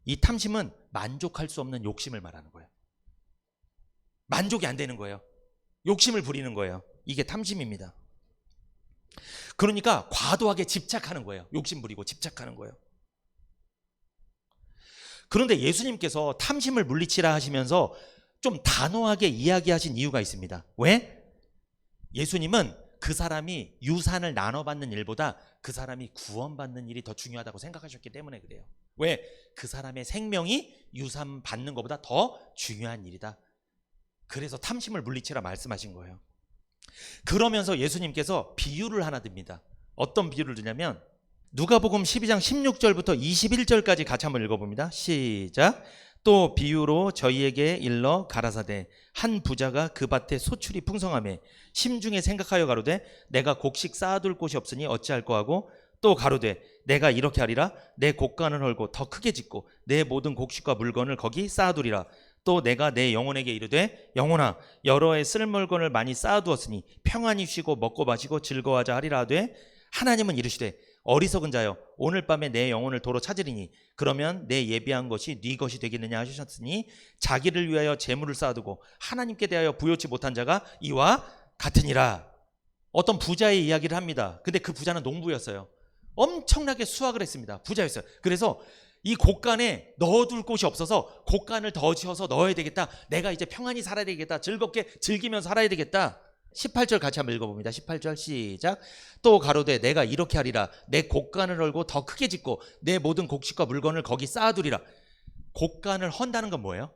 이 탐심은 만족할 수 없는 욕심을 말하는 거예요. 만족이 안 되는 거예요. 욕심을 부리는 거예요. 이게 탐심입니다. 그러니까 과도하게 집착하는 거예요. 욕심 부리고 집착하는 거예요. 그런데 예수님께서 탐심을 물리치라 하시면서 좀 단호하게 이야기하신 이유가 있습니다. 왜? 예수님은 그 사람이 유산을 나눠받는 일보다 그 사람이 구원받는 일이 더 중요하다고 생각하셨기 때문에 그래요. 왜? 그 사람의 생명이 유산 받는 것보다 더 중요한 일이다. 그래서 탐심을 물리치라 말씀하신 거예요. 그러면서 예수님께서 비유를 하나 듭니다. 어떤 비유를 드냐면 누가복음 12장 16절부터 21절까지 같이 한번 읽어봅니다. 시작. 또 비유로 저희에게 일러 가라사대 한 부자가 그 밭에 소출이 풍성하매 심중에 생각하여 가로되 내가 곡식 쌓아둘 곳이 없으니 어찌할꼬 하고 또 가로되 내가 이렇게 하리라 내 곡간을 헐고 더 크게 짓고 내 모든 곡식과 물건을 거기 쌓아두리라. 또 내가 내 영혼에게 이르되 영혼아 여러 해 쓸 물건을 많이 쌓아두었으니 평안히 쉬고 먹고 마시고 즐거워하자 하리라 하되 하나님은 이르시되 어리석은 자여 오늘 밤에 내 영혼을 도로 찾으리니 그러면 내 예비한 것이 네 것이 되겠느냐 하셨으니 자기를 위하여 재물을 쌓아두고 하나님께 대하여 부요치 못한 자가 이와 같으니라. 어떤 부자의 이야기를 합니다. 근데 그 부자는 농부였어요. 엄청나게 수확을 했습니다. 부자였어요. 그래서 이 곡간에 넣어둘 곳이 없어서 곡간을 더 지어서 넣어야 되겠다. 내가 이제 평안히 살아야 되겠다. 즐겁게 즐기면서 살아야 되겠다. 18절 같이 한번 읽어봅니다. 18절 시작. 또 가로되 내가 이렇게 하리라 내 곡간을 헐고 더 크게 짓고 내 모든 곡식과 물건을 거기 쌓아두리라. 곡간을 헌다는 건 뭐예요?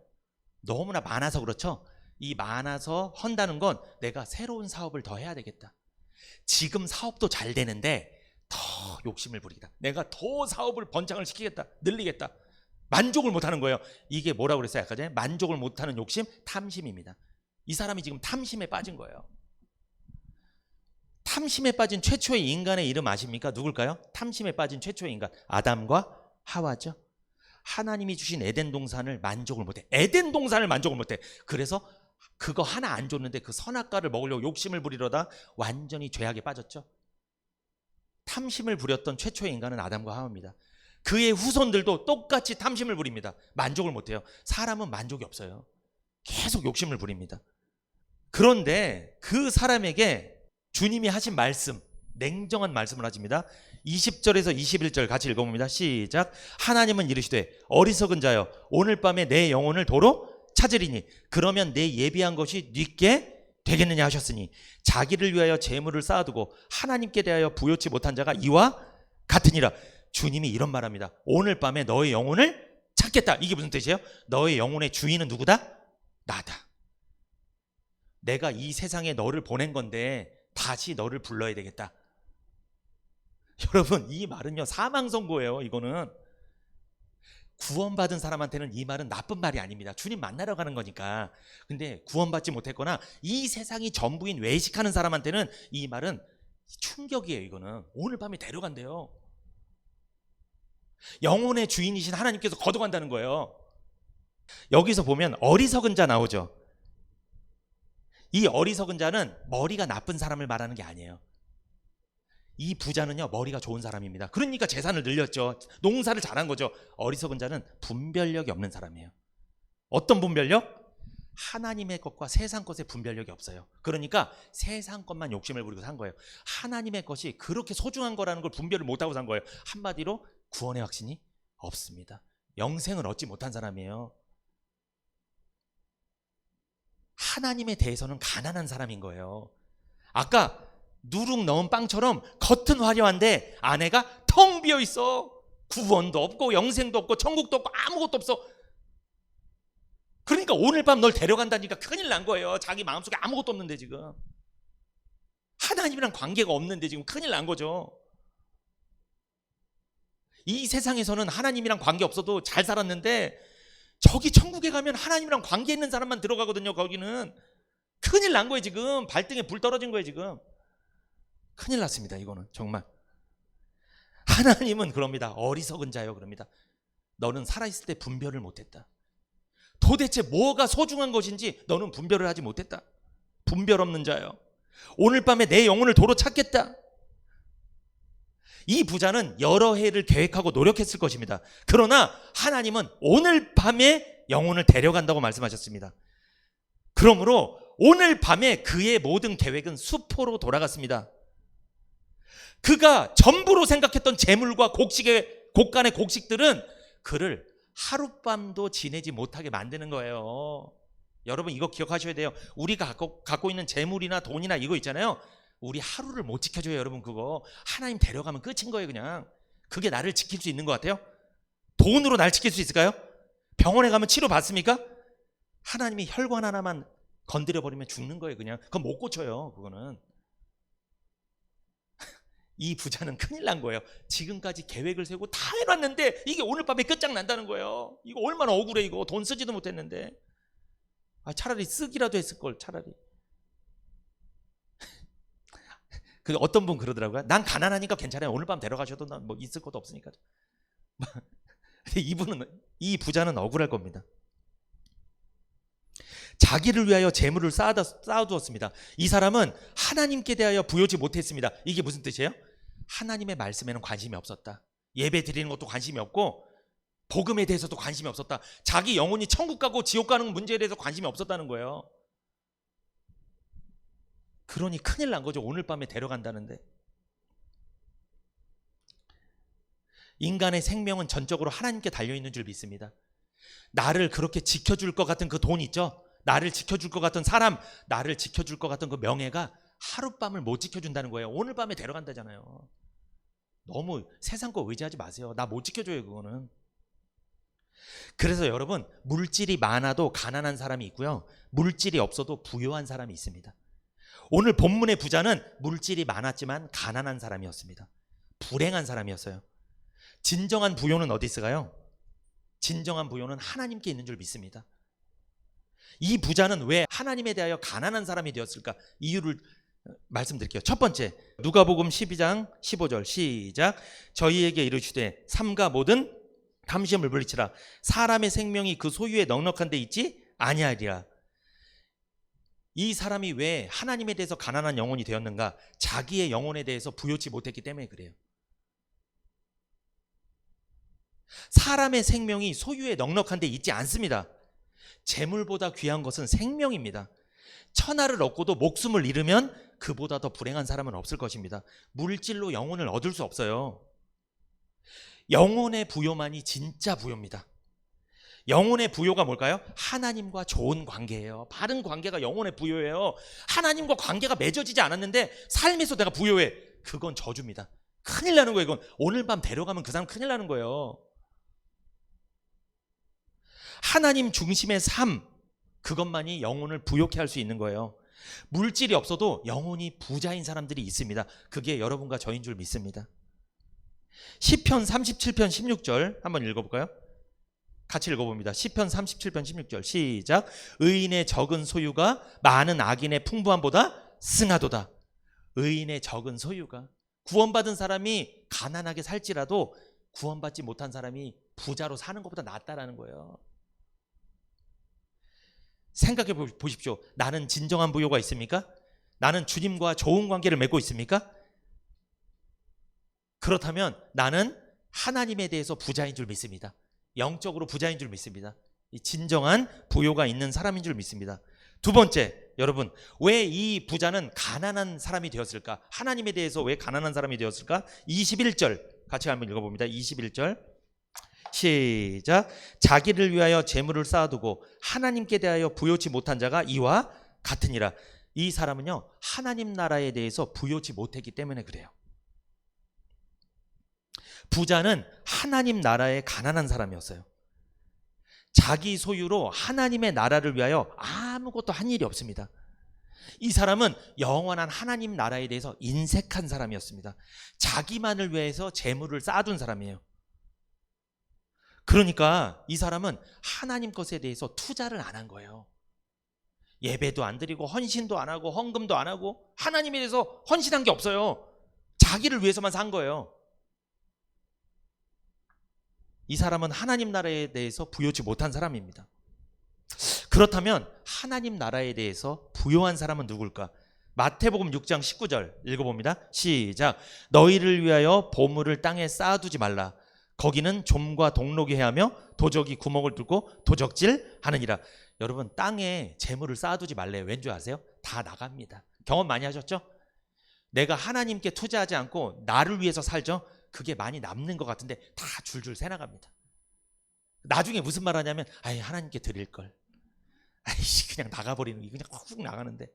너무나 많아서 그렇죠. 이 많아서 헌다는 건 내가 새로운 사업을 더 해야 되겠다. 지금 사업도 잘 되는데 더 욕심을 부리겠다. 내가 더 사업을 번창을 시키겠다. 늘리겠다. 만족을 못하는 거예요. 이게 뭐라고 그랬어요? 아까 전에 만족을 못하는 욕심, 탐심입니다. 이 사람이 지금 탐심에 빠진 거예요. 탐심에 빠진 최초의 인간의 이름 아십니까? 누굴까요? 탐심에 빠진 최초의 인간 아담과 하와죠. 하나님이 주신 에덴 동산을 만족을 못해. 에덴 동산을 만족을 못해. 그래서 그거 하나 안 줬는데 그 선악과를 먹으려고 욕심을 부리려다 완전히 죄악에 빠졌죠. 탐심을 부렸던 최초의 인간은 아담과 하와입니다. 그의 후손들도 똑같이 탐심을 부립니다. 만족을 못해요. 사람은 만족이 없어요. 계속 욕심을 부립니다. 그런데 그 사람에게 주님이 하신 말씀, 냉정한 말씀을 하십니다. 20절에서 21절 같이 읽어봅니다. 시작. 하나님은 이르시되 어리석은 자여 오늘 밤에 내 영혼을 도로 찾으리니 그러면 내 예비한 것이 네게 되겠느냐 하셨으니 자기를 위하여 재물을 쌓아두고 하나님께 대하여 부요치 못한 자가 이와 같으니라. 주님이 이런 말합니다. 오늘 밤에 너의 영혼을 찾겠다. 이게 무슨 뜻이에요? 너의 영혼의 주인은 누구다? 나다. 내가 이 세상에 너를 보낸 건데 다시 너를 불러야 되겠다. 여러분 이 말은요 사망 선고예요. 이거는 구원받은 사람한테는 이 말은 나쁜 말이 아닙니다. 주님 만나러 가는 거니까. 근데 구원받지 못했거나 이 세상이 전부인 외식하는 사람한테는 이 말은 충격이에요. 이거는 오늘 밤에 데려간대요. 영혼의 주인이신 하나님께서 거둬간다는 거예요. 여기서 보면 어리석은 자 나오죠. 이 어리석은 자는 머리가 나쁜 사람을 말하는 게 아니에요. 이 부자는요 머리가 좋은 사람입니다. 그러니까 재산을 늘렸죠. 농사를 잘한 거죠. 어리석은 자는 분별력이 없는 사람이에요. 어떤 분별력? 하나님의 것과 세상 것의 분별력이 없어요. 그러니까 세상 것만 욕심을 부리고 산 거예요. 하나님의 것이 그렇게 소중한 거라는 걸 분별을 못하고 산 거예요. 한마디로 구원의 확신이 없습니다. 영생을 얻지 못한 사람이에요. 하나님에 대해서는 가난한 사람인 거예요. 아까 누룩 넣은 빵처럼 겉은 화려한데 안에가 텅 비어 있어. 구원도 없고 영생도 없고 천국도 없고 아무것도 없어. 그러니까 오늘 밤 널 데려간다니까 큰일 난 거예요. 자기 마음속에 아무것도 없는데 지금 하나님이랑 관계가 없는데 지금 큰일 난 거죠. 이 세상에서는 하나님이랑 관계 없어도 잘 살았는데 저기 천국에 가면 하나님이랑 관계 있는 사람만 들어가거든요. 거기는 큰일 난 거예요. 지금 발등에 불 떨어진 거예요. 지금 큰일 났습니다. 이거는 정말. 하나님은 그럽니다. 어리석은 자요 그럽니다. 너는 살아있을 때 분별을 못했다. 도대체 뭐가 소중한 것인지 너는 분별을 하지 못했다. 분별 없는 자요. 오늘 밤에 내 영혼을 도로 찾겠다. 이 부자는 여러 해를 계획하고 노력했을 것입니다. 그러나 하나님은 오늘 밤에 영혼을 데려간다고 말씀하셨습니다. 그러므로 오늘 밤에 그의 모든 계획은 수포로 돌아갔습니다. 그가 전부로 생각했던 재물과 곡간의 곡식들은 그를 하룻밤도 지내지 못하게 만드는 거예요. 여러분 이거 기억하셔야 돼요. 우리가 갖고 있는 재물이나 돈이나 이거 있잖아요. 우리 하루를 못 지켜줘요. 여러분 그거 하나님 데려가면 끝인 거예요. 그냥 그게 나를 지킬 수 있는 것 같아요? 돈으로 날 지킬 수 있을까요? 병원에 가면 치료 받습니까? 하나님이 혈관 하나만 건드려버리면 죽는 거예요. 그냥 그건 못 고쳐요. 그거는. 이 부자는 큰일 난 거예요. 지금까지 계획을 세우고 다 해놨는데 이게 오늘 밤에 끝장난다는 거예요. 이거 얼마나 억울해. 이거 돈 쓰지도 못했는데. 차라리 쓰기라도 했을 걸. 차라리. 그 어떤 분 그러더라고요. 난 가난하니까 괜찮아요. 오늘 밤 데려가셔도 난 뭐 있을 것도 없으니까. 이 부자는 억울할 겁니다. 자기를 위하여 재물을 쌓아두었습니다. 이 사람은 하나님께 대하여 부여지 못했습니다. 이게 무슨 뜻이에요? 하나님의 말씀에는 관심이 없었다. 예배 드리는 것도 관심이 없고 복음에 대해서도 관심이 없었다. 자기 영혼이 천국 가고 지옥 가는 문제에 대해서 관심이 없었다는 거예요. 그러니 큰일 난 거죠. 오늘 밤에 데려간다는데. 인간의 생명은 전적으로 하나님께 달려있는 줄 믿습니다. 나를 그렇게 지켜줄 것 같은 그 돈 있죠? 나를 지켜줄 것 같은 사람, 나를 지켜줄 것 같은 그 명예가 하룻밤을 못 지켜준다는 거예요. 오늘 밤에 데려간다잖아요. 너무 세상 거 의지하지 마세요. 나 못 지켜줘요, 그거는. 그래서 여러분, 물질이 많아도 가난한 사람이 있고요, 물질이 없어도 부유한 사람이 있습니다. 오늘 본문의 부자는 물질이 많았지만 가난한 사람이었습니다. 불행한 사람이었어요. 진정한 부요는 어디 있을까요? 진정한 부요는 하나님께 있는 줄 믿습니다. 이 부자는 왜 하나님에 대하여 가난한 사람이 되었을까? 이유를 말씀드릴게요. 첫 번째, 누가복음 12장 15절 시작. 저희에게 이르시되 삼가 모든 탐심을 물리치라. 사람의 생명이 그 소유에 넉넉한 데 있지 아니하리라. 이 사람이 왜 하나님에 대해서 가난한 영혼이 되었는가? 자기의 영혼에 대해서 부요치 못했기 때문에 그래요. 사람의 생명이 소유에 넉넉한 데 있지 않습니다. 재물보다 귀한 것은 생명입니다. 천하를 얻고도 목숨을 잃으면 그보다 더 불행한 사람은 없을 것입니다. 물질로 영혼을 얻을 수 없어요. 영혼의 부요만이 진짜 부요입니다. 영혼의 부요가 뭘까요? 하나님과 좋은 관계예요. 바른 관계가 영혼의 부요예요. 하나님과 관계가 맺어지지 않았는데 삶에서 내가 부요해. 그건 저주입니다. 큰일 나는 거예요. 이건 오늘 밤 데려가면 그 사람 큰일 나는 거예요. 하나님 중심의 삶, 그것만이 영혼을 부요케 할 수 있는 거예요. 물질이 없어도 영혼이 부자인 사람들이 있습니다. 그게 여러분과 저인 줄 믿습니다. 시편 37편 16절 한번 읽어볼까요? 같이 읽어봅니다. 시편 37편 16절 시작. 의인의 적은 소유가 많은 악인의 풍부함보다 승하도다. 의인의 적은 소유가, 구원받은 사람이 가난하게 살지라도 구원받지 못한 사람이 부자로 사는 것보다 낫다라는 거예요. 생각해 보십시오. 나는 진정한 부요가 있습니까? 나는 주님과 좋은 관계를 맺고 있습니까? 그렇다면 나는 하나님에 대해서 부자인 줄 믿습니다. 영적으로 부자인 줄 믿습니다. 진정한 부요가 있는 사람인 줄 믿습니다. 두 번째, 여러분, 왜 이 부자는 가난한 사람이 되었을까? 하나님에 대해서 왜 가난한 사람이 되었을까? 21절 같이 한번 읽어봅니다. 21절 시작. 자기를 위하여 재물을 쌓아두고 하나님께 대하여 부요치 못한 자가 이와 같으니라. 이 사람은요, 하나님 나라에 대해서 부요치 못했기 때문에 그래요. 부자는 하나님 나라에 가난한 사람이었어요. 자기 소유로 하나님의 나라를 위하여 아무것도 한 일이 없습니다. 이 사람은 영원한 하나님 나라에 대해서 인색한 사람이었습니다. 자기만을 위해서 재물을 쌓아둔 사람이에요. 그러니까 이 사람은 하나님 것에 대해서 투자를 안 한 거예요. 예배도 안 드리고 헌신도 안 하고 헌금도 안 하고 하나님에 대해서 헌신한 게 없어요. 자기를 위해서만 산 거예요. 이 사람은 하나님 나라에 대해서 부요치 못한 사람입니다. 그렇다면 하나님 나라에 대해서 부요한 사람은 누굴까? 마태복음 6장 19절 읽어봅니다. 시작. 너희를 위하여 보물을 땅에 쌓아두지 말라. 거기는 좀과 동록이 해하며 도적이 구멍을 뚫고 도적질 하느니라. 여러분, 땅에 재물을 쌓아두지 말래요. 왠 줄 아세요? 다 나갑니다. 경험 많이 하셨죠? 내가 하나님께 투자하지 않고 나를 위해서 살죠? 그게 많이 남는 것 같은데 다 줄줄 새나갑니다. 나중에 무슨 말 하냐면, 아이, 하나님께 드릴걸. 아이씨, 그냥 나가버리는 게 그냥 훅 나가는데.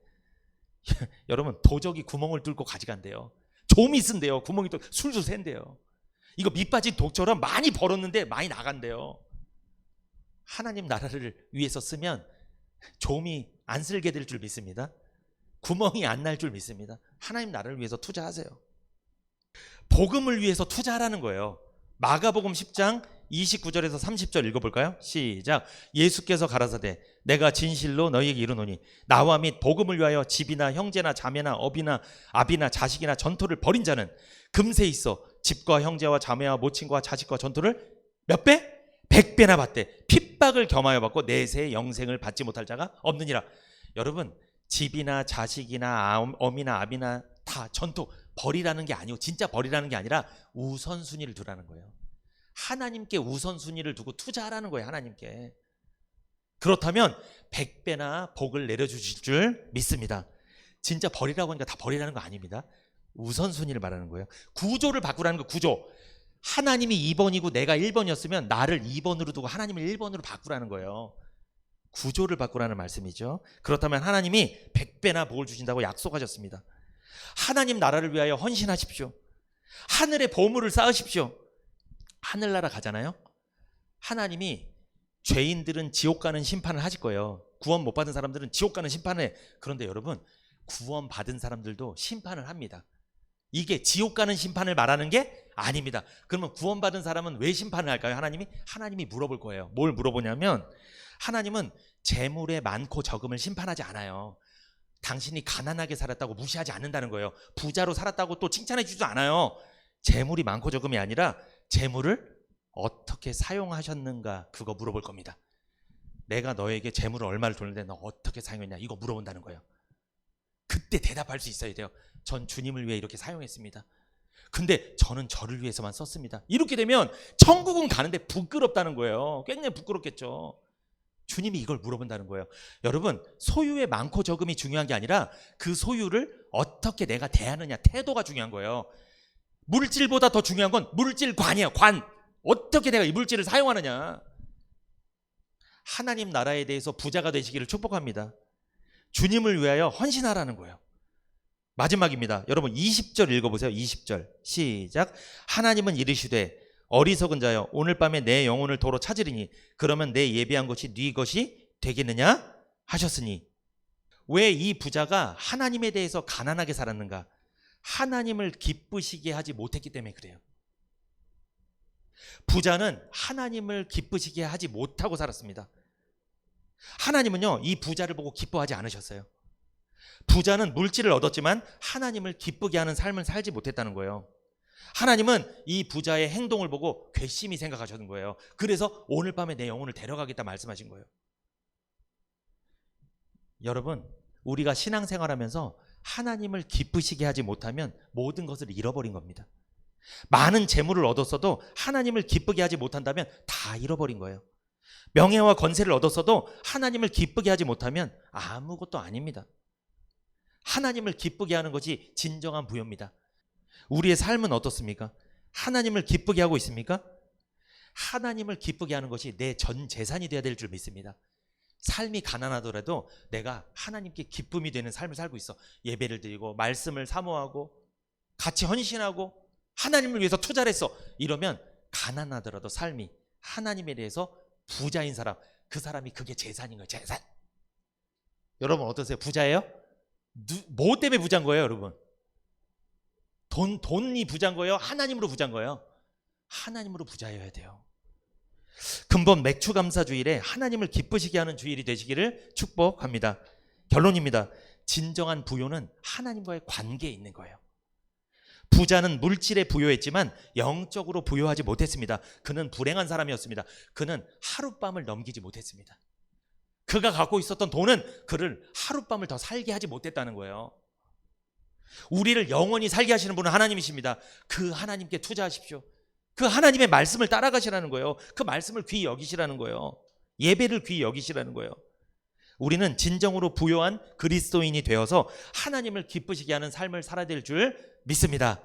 여러분, 도적이 구멍을 뚫고 가져간대요. 좀이 쓴대요. 구멍이 또 술술 샌대요. 이거 밑빠진 독처럼 많이 벌었는데 많이 나간대요. 하나님 나라를 위해서 쓰면 좀이 안 쓸게 될 줄 믿습니다. 구멍이 안 날 줄 믿습니다. 하나님 나라를 위해서 투자하세요. 복음을 위해서 투자하라는 거예요. 마가복음 10장 29절에서 30절 읽어볼까요? 시작. 예수께서 가라사대 내가 진실로 너희에게 이르노니 나와 및 복음을 위하여 집이나 형제나 자매나 어비나 아비나 자식이나 전토를 벌인 자는 금세 있어 집과 형제와 자매와 모친과 자식과 전토를 몇 배? 100배나 받되 핍박을 겸하여 받고 내세의 영생을 받지 못할 자가 없느니라. 여러분, 집이나 자식이나 어미나 아비나 다 전토 버리라는 게 아니고, 진짜 버리라는 게 아니라 우선순위를 두라는 거예요. 하나님께 우선순위를 두고 투자하라는 거예요. 하나님께. 그렇다면 100배나 복을 내려주실 줄 믿습니다. 진짜 버리라고 하니까 다 버리라는 거 아닙니다. 우선순위를 말하는 거예요. 구조를 바꾸라는 거. 구조. 하나님이 2번이고 내가 1번이었으면 나를 2번으로 두고 하나님을 1번으로 바꾸라는 거예요. 구조를 바꾸라는 말씀이죠. 그렇다면 하나님이 100배나 복을 주신다고 약속하셨습니다. 하나님 나라를 위하여 헌신하십시오. 하늘의 보물을 쌓으십시오. 하늘나라 가잖아요. 하나님이 죄인들은 지옥 가는 심판을 하실 거예요. 구원 못 받은 사람들은 지옥 가는 심판을 해. 그런데 여러분, 구원 받은 사람들도 심판을 합니다. 이게 지옥 가는 심판을 말하는 게 아닙니다. 그러면 구원 받은 사람은 왜 심판을 할까요? 하나님이 물어볼 거예요. 뭘 물어보냐면, 하나님은 재물의 많고 적음을 심판하지 않아요. 당신이 가난하게 살았다고 무시하지 않는다는 거예요. 부자로 살았다고 또 칭찬해 주지도 않아요. 재물이 많고 적음이 아니라 재물을 어떻게 사용하셨는가, 그거 물어볼 겁니다. 내가 너에게 재물을 얼마를 줬는데 너 어떻게 사용했냐, 이거 물어본다는 거예요. 그때 대답할 수 있어야 돼요. 전 주님을 위해 이렇게 사용했습니다. 근데 저는 저를 위해서만 썼습니다. 이렇게 되면 천국은 가는데 부끄럽다는 거예요. 굉장히 부끄럽겠죠. 주님이 이걸 물어본다는 거예요. 여러분, 소유의 많고 적음이 중요한 게 아니라 그 소유를 어떻게 내가 대하느냐, 태도가 중요한 거예요. 물질보다 더 중요한 건 물질관이에요. 관. 어떻게 내가 이 물질을 사용하느냐. 하나님 나라에 대해서 부자가 되시기를 축복합니다. 주님을 위하여 헌신하라는 거예요. 마지막입니다. 여러분 20절 읽어보세요. 20절 시작. 하나님은 이르시되 어리석은 자여 오늘 밤에 내 영혼을 도로 찾으리니 그러면 내 예비한 것이 네 것이 되겠느냐 하셨으니. 왜 이 부자가 하나님에 대해서 가난하게 살았는가? 하나님을 기쁘시게 하지 못했기 때문에 그래요. 부자는 하나님을 기쁘시게 하지 못하고 살았습니다. 하나님은요, 이 부자를 보고 기뻐하지 않으셨어요. 부자는 물질을 얻었지만 하나님을 기쁘게 하는 삶을 살지 못했다는 거예요. 하나님은 이 부자의 행동을 보고 괘씸히 생각하셨는 거예요. 그래서 오늘 밤에 내 영혼을 데려가겠다 말씀하신 거예요. 여러분, 우리가 신앙생활하면서 하나님을 기쁘시게 하지 못하면 모든 것을 잃어버린 겁니다. 많은 재물을 얻었어도 하나님을 기쁘게 하지 못한다면 다 잃어버린 거예요. 명예와 권세를 얻었어도 하나님을 기쁘게 하지 못하면 아무것도 아닙니다. 하나님을 기쁘게 하는 것이 진정한 부여입니다. 우리의 삶은 어떻습니까? 하나님을 기쁘게 하고 있습니까? 하나님을 기쁘게 하는 것이 내 전 재산이 되어야 될 줄 믿습니다. 삶이 가난하더라도 내가 하나님께 기쁨이 되는 삶을 살고 있어. 예배를 드리고 말씀을 사모하고 같이 헌신하고 하나님을 위해서 투자를 했어. 이러면 가난하더라도 삶이 하나님에 대해서 부자인 사람, 그 사람이 그게 재산인 거예요. 재산. 여러분 어떠세요? 부자예요? 뭐 때문에 부자인 거예요, 여러분? 돈이 부자인 거예요? 하나님으로 부자인 거예요? 하나님으로 부자여야 돼요. 근본 맥추감사주일에 하나님을 기쁘시게 하는 주일이 되시기를 축복합니다. 결론입니다. 진정한 부요는 하나님과의 관계에 있는 거예요. 부자는 물질에 부요했지만 영적으로 부요하지 못했습니다. 그는 불행한 사람이었습니다. 그는 하룻밤을 넘기지 못했습니다. 그가 갖고 있었던 돈은 그를 하룻밤을 더 살게 하지 못했다는 거예요. 우리를 영원히 살게 하시는 분은 하나님이십니다. 그 하나님께 투자하십시오. 그 하나님의 말씀을 따라가시라는 거예요. 그 말씀을 귀히 여기시라는 거예요. 예배를 귀히 여기시라는 거예요. 우리는 진정으로 부요한 그리스도인이 되어서 하나님을 기쁘시게 하는 삶을 살아야 될 줄 믿습니다.